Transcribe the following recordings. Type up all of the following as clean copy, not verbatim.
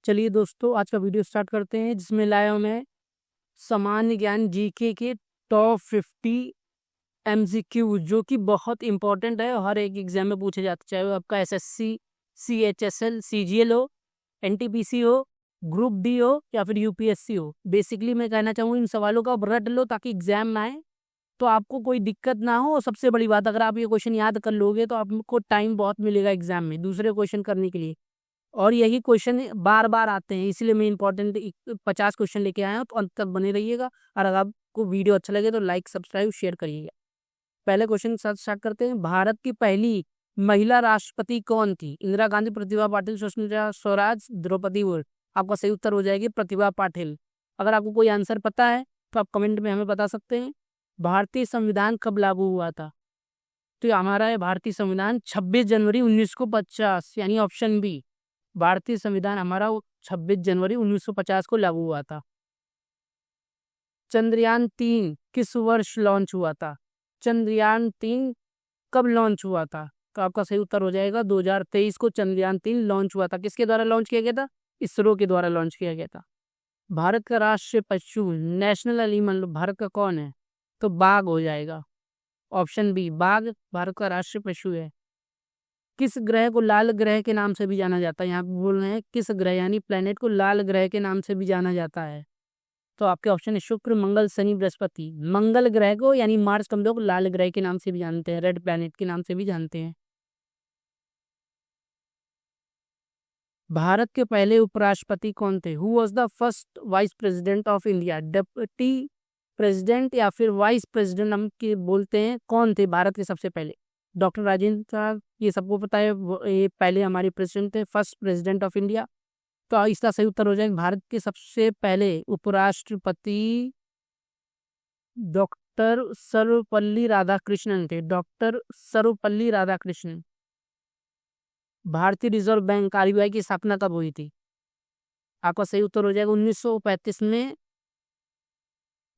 चलिए दोस्तों, आज का वीडियो स्टार्ट करते हैं, जिसमें लाया हूं मैं सामान्य ज्ञान जीके के टॉप 50 एमसीक्यू, जो कि बहुत इंपॉर्टेंट है। हर एक एग्जाम में पूछे जाते, चाहे वो आपका एसएससी, सीएचएसएल, सीजीएल हो, एनटीपीसी हो, ग्रुप डी हो या फिर यूपीएससी हो। बेसिकली मैं कहना चाहूँगा, इन सवालों का आप रट लो ताकि एग्जाम में आए तो आपको कोई दिक्कत ना हो। और सबसे बड़ी बात, अगर आप ये क्वेश्चन याद कर लोगे तो आपको टाइम बहुत मिलेगा एग्जाम में दूसरे क्वेश्चन करने के लिए। और यही क्वेश्चन बार बार आते हैं, इसलिए मैं इंपॉर्टेंट 50 क्वेश्चन लेके आया हूँ, तो अंत तक बने रहिएगा। और अगर आपको वीडियो अच्छा लगे तो लाइक, सब्सक्राइब, शेयर करिएगा। पहले क्वेश्चन के साथ स्टार्ट करते हैं। भारत की पहली महिला राष्ट्रपति कौन थी? इंदिरा गांधी, प्रतिभा पाटिल, सुषमा स्वराज, द्रौपदी मुर्मू। आपका सही उत्तर हो जाएगी प्रतिभा पाटिल। अगर आपको कोई आंसर पता है तो आप कमेंट में हमें बता सकते हैं। भारतीय संविधान कब लागू हुआ था? तो हमारा है भारतीय संविधान 26 जनवरी 1950, यानी ऑप्शन बी। भारतीय संविधान हमारा 26 जनवरी 1950 को लागू हुआ था। चंद्रयान-3 किस वर्ष लॉन्च हुआ था? चंद्रयान-3 कब लॉन्च हुआ था? तो आपका सही उत्तर हो जाएगा 2023 को चंद्रयान-3 लॉन्च हुआ था। किसके द्वारा लॉन्च किया गया था? इसरो के द्वारा लॉन्च किया गया था। भारत का राष्ट्रीय पशु, नेशनल एनिमल, भारत का कौन है? तो बाघ हो जाएगा। ऑप्शन बी, बाघ भारत का राष्ट्रीय पशु है। किस ग्रह को लाल ग्रह के नाम से भी जाना जाता है? यहाँ पे बोल रहे हैं किस ग्रह, यानी प्लेनेट को लाल ग्रह के नाम से भी जाना जाता है। तो आपके ऑप्शन है शुक्र, मंगल, शनि, बृहस्पति। मंगल ग्रह को यानी मार्स को हम लोग लाल ग्रह के नाम से भी जानते हैं, रेड प्लेनेट के नाम से भी जानते हैं। भारत के पहले उपराष्ट्रपति कौन थे? Who was the first vice president of India? Deputy president या फिर वाइस प्रेसिडेंट हम के बोलते हैं, कौन थे भारत के सबसे पहले? डॉक्टर राजेंद्र साहब, ये सबको पता है, ये पहले हमारे प्रेसिडेंट थे, फर्स्ट प्रेसिडेंट ऑफ इंडिया। तो इसका सही उत्तर हो जाएगा भारत के सबसे पहले उपराष्ट्रपति डॉक्टर सर्वपल्ली राधाकृष्णन थे। डॉक्टर सर्वपल्ली राधाकृष्णन। भारतीय रिजर्व बैंक आरबीआई की स्थापना कब हुई थी? आपका सही उत्तर हो जाएगा 1935 में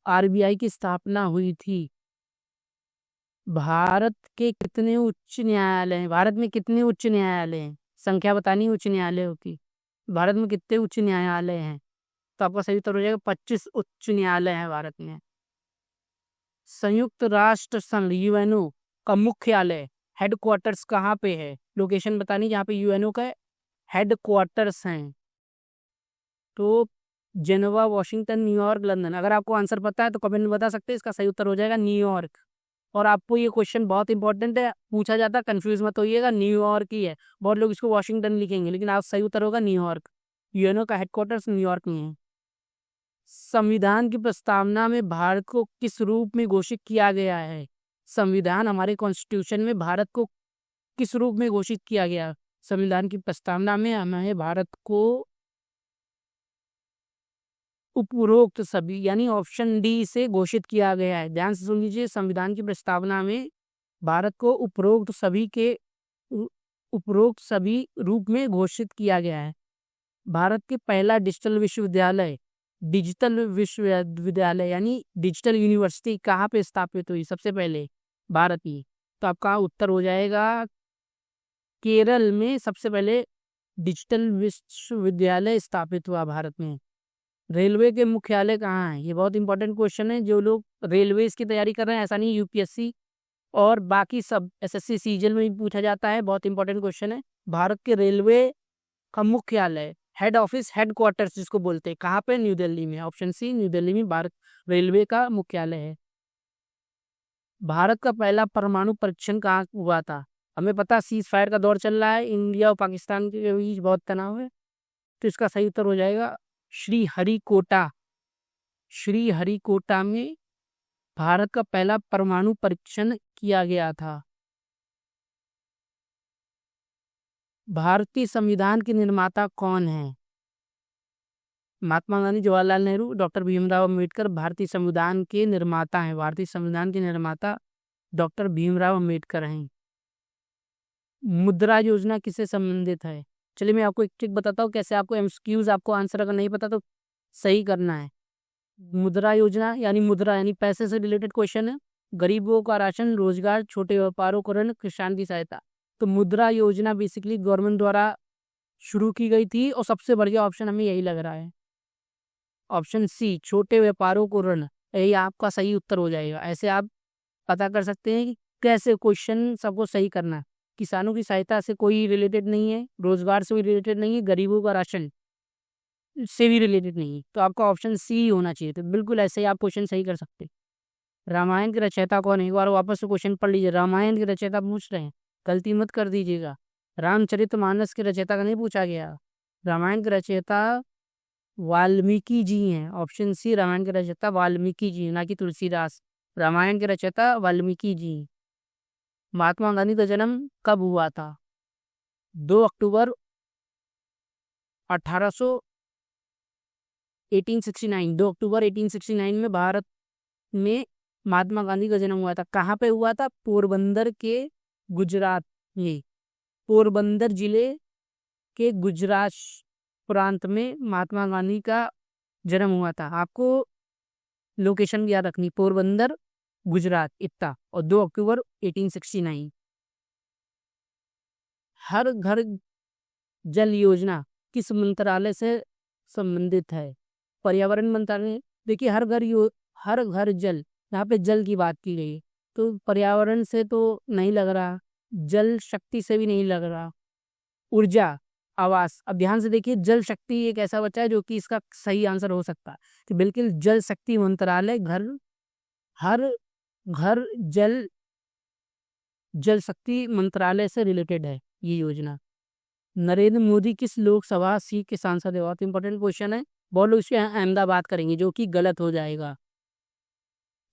आरबीआई की स्थापना हुई थी। भारत के कितने उच्च न्यायालय हैं? भारत में कितने उच्च न्यायालय हैं? संख्या बतानी उच्च न्यायालयों की। भारत में कितने उच्च न्यायालय हैं? तो आपका सही उत्तर हो जाएगा 25 उच्च न्यायालय हैं भारत में। संयुक्त राष्ट्र संघ यूएनओ का मुख्यालय, हेडक्वार्टर्स कहाँ पे है? लोकेशन बतानी जहाँ पे यूएनओ का हेडक्वार्टर्स हैं। तो जेनेवा, वॉशिंगटन, न्यूयॉर्क, लंदन। अगर आपको आंसर पता है तो कमेंट में बता सकते हैं। इसका सही उत्तर हो जाएगा न्यूयॉर्क। और आपको ये क्वेश्चन बहुत इंपॉर्टेंट है, पूछा जाता है, कंफ्यूज मत होइएगा, न्यूयॉर्क ही है। बहुत लोग इसको वॉशिंगटन लिखेंगे, लेकिन आप सही उत्तर होगा न्यूयॉर्क। यूएनओ का हेडक्वार्टर्स न्यूयॉर्क में है। संविधान की प्रस्तावना में भारत को किस रूप में घोषित किया गया है? संविधान, हमारे कॉन्स्टिट्यूशन में भारत को किस रूप में घोषित किया गया? संविधान की प्रस्तावना में हमें भारत को उपरोक्त सभी, यानी ऑप्शन डी से घोषित किया गया है। ध्यान से सुन लीजिए, संविधान की प्रस्तावना में भारत को उपरोक्त सभी रूप में घोषित किया गया है। भारत के पहला डिजिटल विश्वविद्यालय यानी डिजिटल यूनिवर्सिटी कहाँ पे स्थापित हुई सबसे पहले? भारत की। तो आपका उत्तर हो जाएगा केरल में सबसे पहले डिजिटल विश्वविद्यालय स्थापित हुआ भारत में। रेलवे के मुख्यालय कहाँ है? ये बहुत इंपॉर्टेंट क्वेश्चन है। जो लोग रेलवे की तैयारी कर रहे हैं, ऐसा नहीं यूपीएससी और बाकी सब एसएससी, सीजीएल में भी पूछा जाता है, बहुत इंपॉर्टेंट क्वेश्चन है। भारत के रेलवे का मुख्यालय, हेड ऑफिस, हेडक्वार्टर्स जिसको बोलते हैं, कहाँ पे? न्यू दिल्ली में। ऑप्शन सी, न्यू दिल्ली में भारत रेलवे का मुख्यालय है। भारत का पहला परमाणु परीक्षण कहाँ हुआ था? हमें पता, सीज फायर का दौर चल रहा है, इंडिया और पाकिस्तान के बीच बहुत तनाव है। तो इसका सही उत्तर हो जाएगा श्रीहरिकोटा। श्रीहरिकोटा में भारत का पहला परमाणु परीक्षण किया गया था। भारतीय संविधान के निर्माता कौन है? महात्मा गांधी, जवाहरलाल नेहरू, डॉक्टर भीमराव अम्बेडकर भारतीय संविधान के निर्माता हैं। भारतीय संविधान के निर्माता डॉक्टर भीमराव अम्बेडकर हैं। मुद्रा योजना किससे संबंधित है? चलिए मैं आपको एक ट्रिक बताता हूँ, कैसे आपको एमसीक्यूज, आपको आंसर अगर नहीं पता तो सही करना है। मुद्रा योजना यानी पैसे से रिलेटेड क्वेश्चन है। गरीबों का राशन, रोजगार, छोटे व्यापारों को ऋण, किसान की सहायता। तो मुद्रा योजना बेसिकली गवर्नमेंट द्वारा शुरू की गई थी, और सबसे बढ़िया ऑप्शन हमें यही लग रहा है, ऑप्शन सी, छोटे व्यापारों को ऋण, यही आपका सही उत्तर हो जाएगा। ऐसे आप पता कर सकते हैं कि कैसे क्वेश्चन सबको सही करना है। किसानों की सहायता से कोई रिलेटेड नहीं है, रोजगार से भी रिलेटेड नहीं है, गरीबों का राशन से भी रिलेटेड नहीं है, तो आपका ऑप्शन सी होना चाहिए। तो बिल्कुल ऐसे ही आप क्वेश्चन सही कर सकते हैं। रामायण के रचयिता कौन है, एक बार वापस से क्वेश्चन पढ़ लीजिए, रामायण के रचयिता पूछ रहे हैं, गलती मत कर दीजिएगा। रामचरितमानस के रचयिता का नहीं पूछा गया, रामायण के रचयिता वाल्मीकि जी हैं। ऑप्शन सी, रामायण के रचयिता वाल्मीकि जी, ना कि तुलसीदास। रामायण के रचयिता वाल्मीकि जी। महात्मा गांधी का जन्म कब हुआ था? 2 अक्टूबर 1800 1869, 2 अक्टूबर 1869 में भारत में महात्मा गांधी का जन्म हुआ था। कहाँ पे हुआ था? पोरबंदर के गुजरात में, पोरबंदर जिले के गुजरात प्रांत में महात्मा गांधी का जन्म हुआ था। आपको लोकेशन याद रखनी, पोरबंदर गुजरात इतना, और 2 अक्टूबर 1869। हर घर जल योजना किस मंत्रालय से संबंधित है? पर्यावरण मंत्रालय। देखिए, हर घर जल, यहाँ पे जल की बात की गई है, तो पर्यावरण से तो नहीं लग रहा, जल शक्ति से भी नहीं लग रहा, ऊर्जा आवास। अब ध्यान से देखिए, जल शक्ति एक ऐसा बच्चा है जो कि इसका सही आंसर हो सकता है, तो बिल्कुल जल शक्ति मंत्रालय, हर घर जल शक्ति मंत्रालय से रिलेटेड है ये योजना। नरेंद्र मोदी किस लोकसभा सीट के सांसद है? बहुत इंपॉर्टेंट क्वेश्चन है। बहुत लोग इसके अहमदाबाद करेंगे, जो कि गलत हो जाएगा।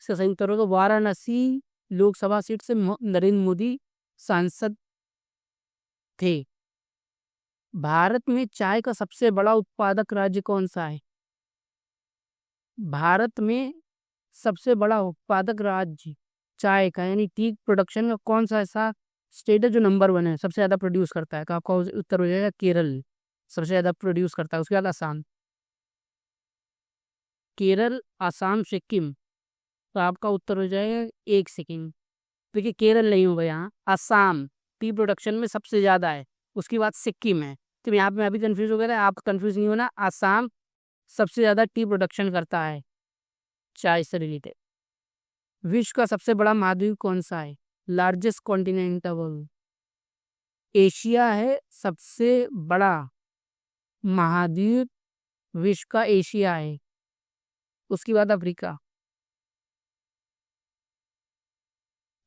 इसका सही उत्तर होगा वाराणसी लोकसभा सीट से नरेंद्र मोदी सांसद थे। भारत में चाय का सबसे बड़ा उत्पादक राज्य कौन सा है? भारत में सबसे बड़ा उत्पादक राज्य चाय का, यानी टी प्रोडक्शन का, कौन सा ऐसा स्टेट है जो नंबर 1 है, सबसे ज्यादा प्रोड्यूस करता है? तो आपका उत्तर हो जाएगा केरल, सबसे ज्यादा प्रोड्यूस करता है। उसके बाद आसाम, केरल, आसाम, सिक्किम। तो आपका उत्तर हो जाएगा एक सेकेंड, देखिए केरल नहीं होगा, यहाँ आसाम टी प्रोडक्शन में सबसे ज्यादा है, उसके बाद सिक्किम है। तो यहाँ पे मैं अभी कंफ्यूज हो गया था, आप कंफ्यूज नहीं होना, आसाम सबसे ज्यादा टी प्रोडक्शन करता है चाय से रिलेटेड। विश्व का सबसे बड़ा महाद्वीप कौन सा है? लार्जेस्ट कॉन्टिनेंटल वर्ल्ड, एशिया है सबसे बड़ा महाद्वीप, विश्व का एशिया है। उसके बाद अफ्रीका।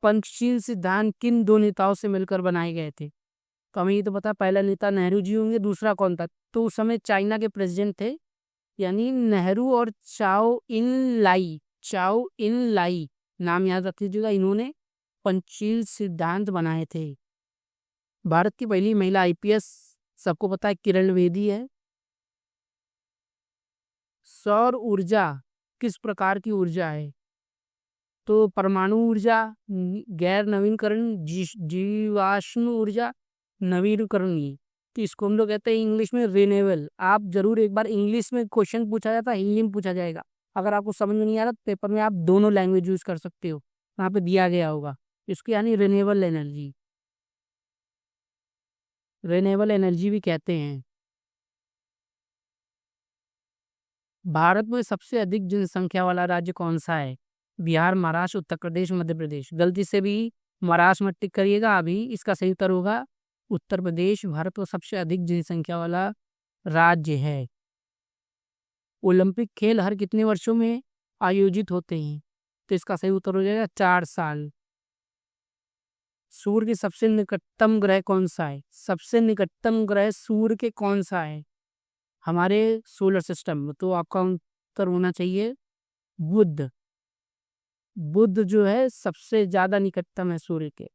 पंचशील सिद्धांत किन दो नेताओं से मिलकर बनाए गए थे? तो हमें ये तो पता, पहला नेता नेहरू जी होंगे, दूसरा कौन था? तो उस समय चाइना के प्रेसिडेंट थे, यानी नेहरू और चाओ इन लाई, नाम याद रख लीजिएगा। इन्होंने पंचशील सिद्धांत बनाए थे। भारत की पहली महिला आईपीएस सबको पता है, किरण बेदी है। सौर ऊर्जा किस प्रकार की ऊर्जा है? तो परमाणु ऊर्जा, गैर नवीनकरण, जीवाश्म ऊर्जा, नवीनकरणीय। तो इसको हम लोग कहते हैं इंग्लिश में रिन्यूएबल। आप जरूर एक बार इंग्लिश में क्वेश्चन पूछा जाता है, हिंदी में पूछा जाएगा। अगर आपको समझ में नहीं आ रहा, पेपर में आप दोनों लैंग्वेज यूज कर सकते हो, वहाँ पे दिया गया होगा। इसको यानी रिन्यूएबल एनर्जी, रिन्यूएबल एनर्जी भी कहते हैं। भारत में सबसे अधिक जनसंख्या वाला राज्य कौन सा है? बिहार, महाराष्ट्र, उत्तर प्रदेश, मध्य प्रदेश। गलती से भी महाराष्ट्र मत टिक करिएगा, अभी इसका सही उत्तर होगा उत्तर प्रदेश, भारत का सबसे अधिक जनसंख्या वाला राज्य है। ओलंपिक खेल हर कितने वर्षों में आयोजित होते हैं? तो इसका सही उत्तर हो जाएगा 4 साल। सूर्य के सबसे निकटतम ग्रह कौन सा है? सबसे निकटतम ग्रह सूर्य के कौन सा है हमारे सोलर सिस्टम में? तो आपका उत्तर होना चाहिए बुध। बुध जो है सबसे ज्यादा निकटतम है सूर्य के।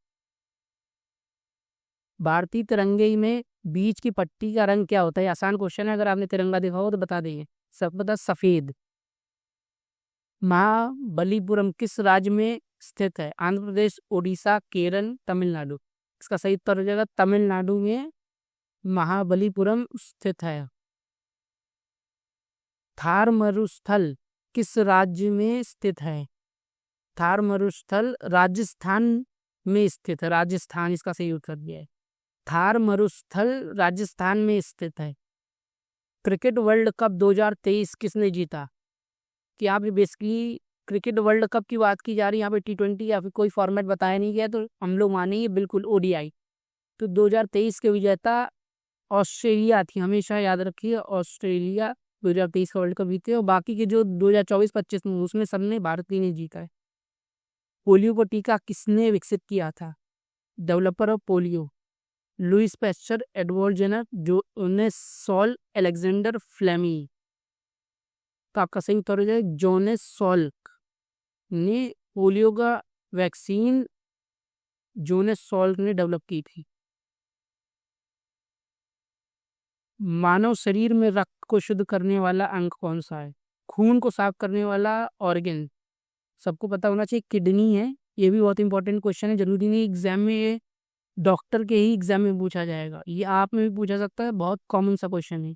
भारतीय तिरंगे में बीच की पट्टी का रंग क्या होता है? आसान क्वेश्चन है, अगर आपने तिरंगा देखा हो तो बता देंगे। सब बता, सफेद। महाबलीपुरम किस राज्य में स्थित है? आंध्र प्रदेश, उड़ीसा, केरल, तमिलनाडु। इसका सही उत्तर हो जाएगा तमिलनाडु में महाबलीपुरम स्थित है। थार मरुस्थल किस राज्य में स्थित है? थार मरुस्थल राजस्थान में स्थित है, राजस्थान इसका सही उत्तर दिया है। थार मरुस्थल राजस्थान में स्थित है। क्रिकेट वर्ल्ड कप 2023 किसने जीता? कि यहाँ पे बेसिकली क्रिकेट वर्ल्ड कप की बात की जा रही है, यहाँ पे T20 या फिर कोई फॉर्मेट बताया नहीं गया, तो हम लोग मानेंगे बिल्कुल ODI। तो 2023 के विजेता ऑस्ट्रेलिया थी, हमेशा याद रखिए, ऑस्ट्रेलिया 2023 का वर्ल्ड कप जीते, और बाकी के जो 2024-25 में उसमें सबने भारत ही ने जीता है। पोलियो को टीका किसने विकसित किया था? Developer of polio Louis Pasteur, Edward Jenner, Jonas Salk, Alexander Fleming. तो आपका सही उत्तर हो जाए जोनेस सॉल्क ने पोलियो का वैक्सीन जोनेस सॉल्क ने डेवलप की थी। मानव शरीर में रक्त को शुद्ध करने वाला अंग कौन सा है? खून को साफ करने वाला ऑर्गन सबको पता होना चाहिए किडनी है। ये भी बहुत इंपॉर्टेंट क्वेश्चन है, जरूरी नहीं एग्जाम में ये डॉक्टर के ही एग्जाम में पूछा जाएगा, ये आप में भी पूछा सकता है, बहुत कॉमन सा क्वेश्चन है।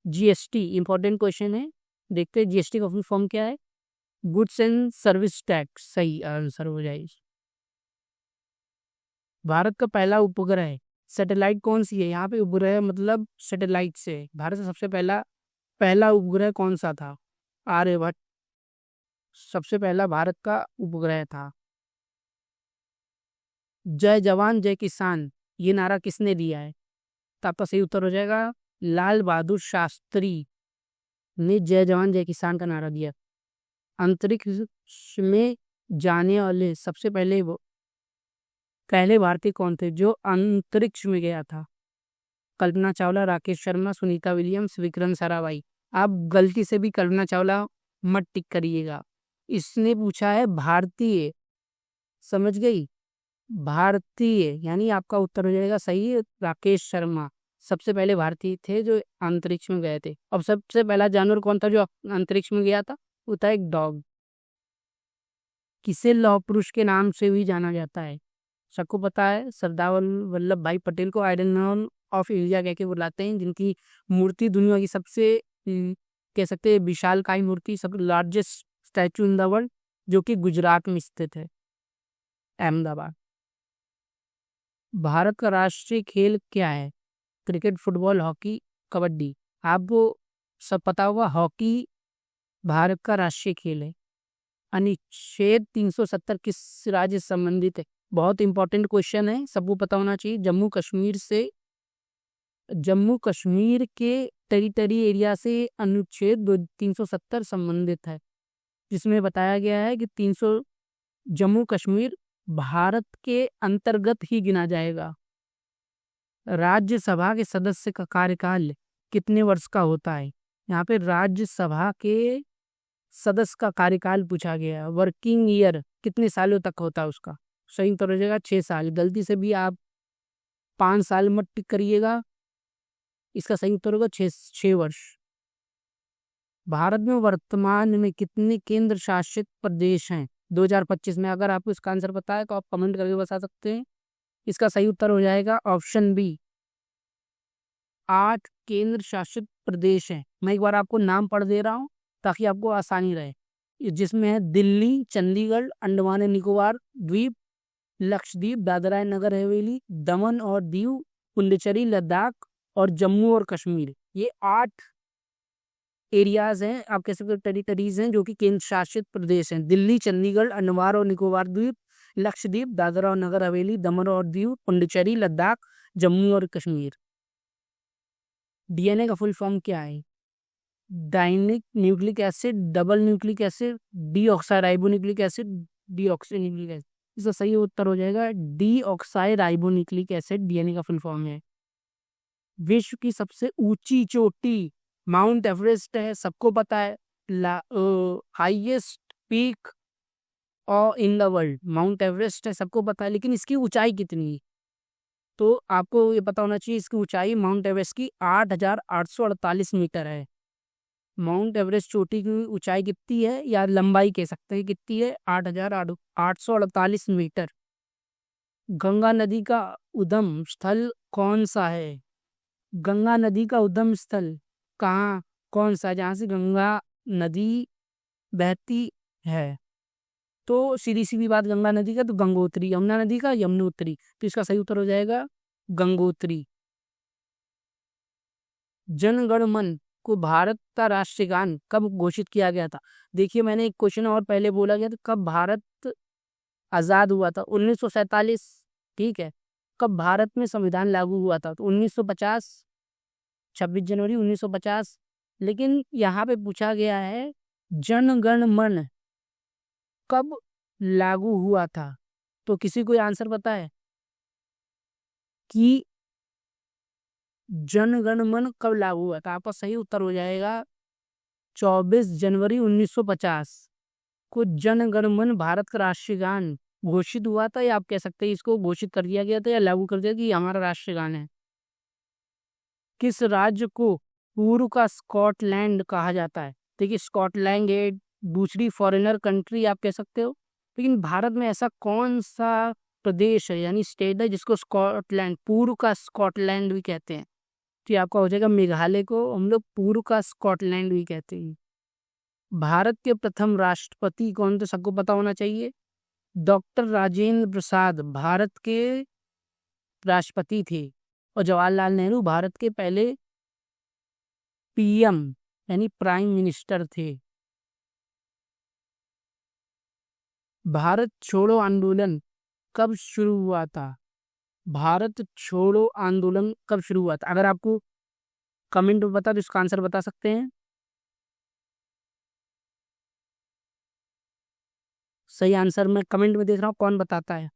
GST इंपॉर्टेंट क्वेश्चन है, देखते हैं GST का फुल फॉर्म क्या है। गुड्स एंड सर्विस टैक्स सही आंसर हो जाए। भारत का पहला उपग्रह सैटेलाइट कौन सी है? यहाँ पे उपग्रह मतलब सैटेलाइट से भारत से सबसे पहला पहला उपग्रह कौन सा था? आर्यभट्ट सबसे पहला भारत का उपग्रह था। जय जवान जय किसान ये नारा किसने दिया है? तो आपका सही उत्तर हो जाएगा लाल बहादुर शास्त्री ने जय जवान जय किसान का नारा दिया। अंतरिक्ष में जाने वाले सबसे पहले भारतीय कौन थे जो अंतरिक्ष में गया था? कल्पना चावला, राकेश शर्मा, सुनीता विलियम्स, विक्रम साराभाई। आप गलती से भी कल्पना चावला मत टिक करिएगा, इसने पूछा है भारतीय, समझ गई, भारतीय, यानी आपका उत्तर हो जाएगा सही राकेश शर्मा सबसे पहले भारतीय थे जो अंतरिक्ष में गए थे। अब सबसे पहला जानवर कौन था जो अंतरिक्ष में गया था? वो था एक डॉग। किसे लौह पुरुष के नाम से भी जाना जाता है? सबको पता है सरदार वल्लभ भाई पटेल को आयरन मैन ऑफ इंडिया कह के बुलाते हैं, जिनकी मूर्ति दुनिया की सबसे कह सकते हैं विशालकाय मूर्ति, सब largest statue in the world, जो कि गुजरात में स्थित है, अहमदाबाद। भारत का राष्ट्रीय खेल क्या है? Cricket, football, hockey, kabaddi. आपको सब पता होगा हॉकी भारत का राष्ट्रीय खेल है। अनुच्छेद 370 किस राज्य से संबंधित है? बहुत इंपॉर्टेंट क्वेश्चन है, सबको पता होना चाहिए। जम्मू कश्मीर के टेरिटरी एरिया से अनुच्छेद 370 संबंधित है, जिसमें बताया गया है कि जम्मू कश्मीर भारत के अंतर्गत ही गिना जाएगा। राज्यसभा के सदस्य का कार्यकाल कितने वर्ष का होता है? यहाँ पे राज्यसभा के सदस्य का कार्यकाल पूछा गया है। वर्किंग ईयर कितने सालों तक होता है उसका? सही उत्तर हो जाएगा 6 साल। गलती से भी आप 5 साल मत टिक करिएगा, इसका सही उत्तर होगा 6 वर्ष। भारत में वर्तमान में कितने केंद्र शासित प्रदेश हैं 2025 में? अगर आपको इसका आंसर पता है तो आप कमेंट करके बता सकते हैं। इसका सही उत्तर हो जाएगा ऑप्शन बी, 8 केंद्र शासित प्रदेश हैं। मैं एक बार आपको नाम पढ़ दे रहा हूँ ताकि आपको आसानी रहे, जिसमें है दिल्ली, चंडीगढ़, अंडमान एंड निकोबार द्वीप, लक्षद्वीप, दादरा एंड नगर हवेली, दमन और दीव, पुडुचेरी, लद्दाख और जम्मू और कश्मीर। ये 8 एरियाज हैं, आप कह सकते हो टेरिटरीज हैं, जो कि केंद्र शासित प्रदेश हैं। दिल्ली, चंडीगढ़, अंडमान और निकोबार द्वीप, लक्षद्वीप, दादरा और नगर हवेली, दमन और दीव, पुडुचेरी, लद्दाख, जम्मू और कश्मीर। DNA का फुल फॉर्म क्या है? डाइनिक nucleic acid, double nucleic acid, deoxyribonucleic acid, deoxynucleic acid. इसका सही उत्तर हो जाएगा डीऑक्साइराइबोन्यूक्लिक एसिड DNA का फुल फॉर्म है। विश्व की सबसे ऊंची चोटी माउंट एवरेस्ट है, सबको पता है। Highest peak in the world mount Everest है, सबको पता है, लेकिन इसकी ऊंचाई कितनी है? तो आपको ये पता होना चाहिए, इसकी ऊंचाई माउंट एवरेस्ट की 8,848 मीटर है। माउंट एवरेस्ट चोटी की ऊंचाई कितनी है, या लंबाई कह सकते हैं कितनी है? 8,848 मीटर। गंगा नदी का उद्गम स्थल कौन सा है? गंगा नदी का उद्गम स्थल कहाँ कौन सा है जहाँ से गंगा नदी बहती है? तो सीधी सीधी बात, गंगा नदी का तो गंगोत्री, यमुना नदी का यमुनोत्री। तो इसका सही उत्तर हो जाएगा गंगोत्री। जन गण मन को भारत का राष्ट्रगान कब घोषित किया गया था? देखिए, मैंने एक क्वेश्चन और पहले बोला गया था, कब भारत आजाद हुआ था? 1947। ठीक है। कब भारत में संविधान लागू हुआ था? तो 1950, 26 जनवरी 1950। लेकिन यहाँ पे पूछा गया है जन गण मन कब लागू हुआ था? तो किसी को आंसर पता है कि जन गण मन कब लागू हुआ था? आपका सही उत्तर हो जाएगा 24 जनवरी 1950 को जन गण मन भारत का राष्ट्रगान घोषित हुआ था, या आप कह सकते हैं इसको घोषित कर दिया गया था या लागू कर दिया कि ये हमारा राष्ट्रगान है। किस राज्य को पूर्व का स्कॉटलैंड कहा जाता है? देखिए, स्कॉटलैंड एक दूसरी फॉरेनर कंट्री आप कह सकते हो, लेकिन भारत में ऐसा कौन सा प्रदेश है यानी स्टेट है जिसको स्कॉटलैंड, पूर्व का स्कॉटलैंड भी कहते हैं? तो ये आपका हो जाएगा मेघालय को हम लोग पूर्व का स्कॉटलैंड भी कहते हैं। भारत के प्रथम राष्ट्रपति कौन थे? सबको पता होना चाहिए। डॉक्टर राजेंद्र प्रसाद भारत के राष्ट्रपति थे और जवाहरलाल नेहरू भारत के पहले पीएम यानी प्राइम मिनिस्टर थे। भारत छोड़ो आंदोलन कब शुरू हुआ था? भारत छोड़ो आंदोलन कब शुरू हुआ था? अगर आपको कमेंट में बता तो इसका आंसर बता सकते हैं। सही आंसर मैं कमेंट में देख रहा हूँ, कौन बताता है?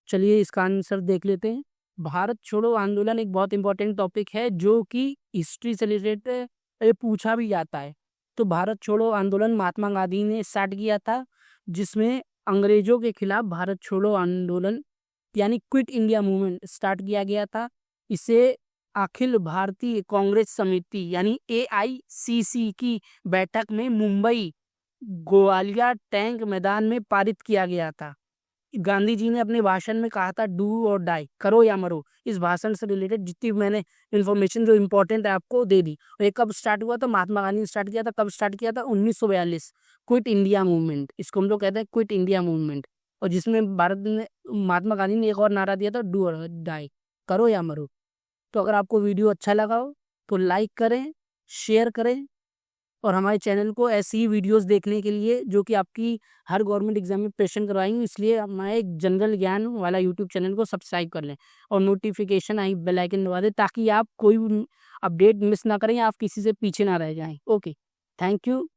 चलिए इसका आंसर देख लेते हैं। भारत छोड़ो आंदोलन एक बहुत इंपॉर्टेंट टॉपिक है जो कि हिस्ट्री से रिलेटेड ये पूछा भी जाता है। तो भारत छोड़ो आंदोलन महात्मा गांधी ने स्टार्ट किया था, जिसमें अंग्रेजों के खिलाफ भारत छोड़ो आंदोलन यानी क्विट इंडिया मूवमेंट स्टार्ट किया गया था। इसे अखिल भारतीय कांग्रेस समिति यानी AICC की बैठक में मुंबई ग्वालियर टैंक मैदान में पारित किया गया था। गांधी जी ने अपने भाषण में कहा था डू और डाई, करो या मरो। इस भाषण से रिलेटेड जितनी मैंने इन्फॉर्मेशन जो इम्पोर्टेंट है आपको दे दी। और ये कब स्टार्ट हुआ था? महात्मा गांधी ने स्टार्ट किया था। कब स्टार्ट किया था? 1942। क्विट इंडिया मूवमेंट, इसको हम लोग कहते हैं क्विट इंडिया मूवमेंट। और जिसमें भारत ने महात्मा गांधी ने एक और नारा दिया था डू और डाई, करो या मरो। तो अगर आपको वीडियो अच्छा लगा हो तो लाइक करें, शेयर करें, और हमारे चैनल को ऐसी ही वीडियोस देखने के लिए जो कि आपकी हर गवर्नमेंट एग्जाम में प्रेशन करवाएंगे, इसलिए हमारे जनरल ज्ञान वाला यूट्यूब चैनल को सब्सक्राइब कर लें और नोटिफिकेशन आई बेल आइकन दबा दें, ताकि आप कोई अपडेट मिस ना करें या आप किसी से पीछे ना रह जाएं। Okay, thank you.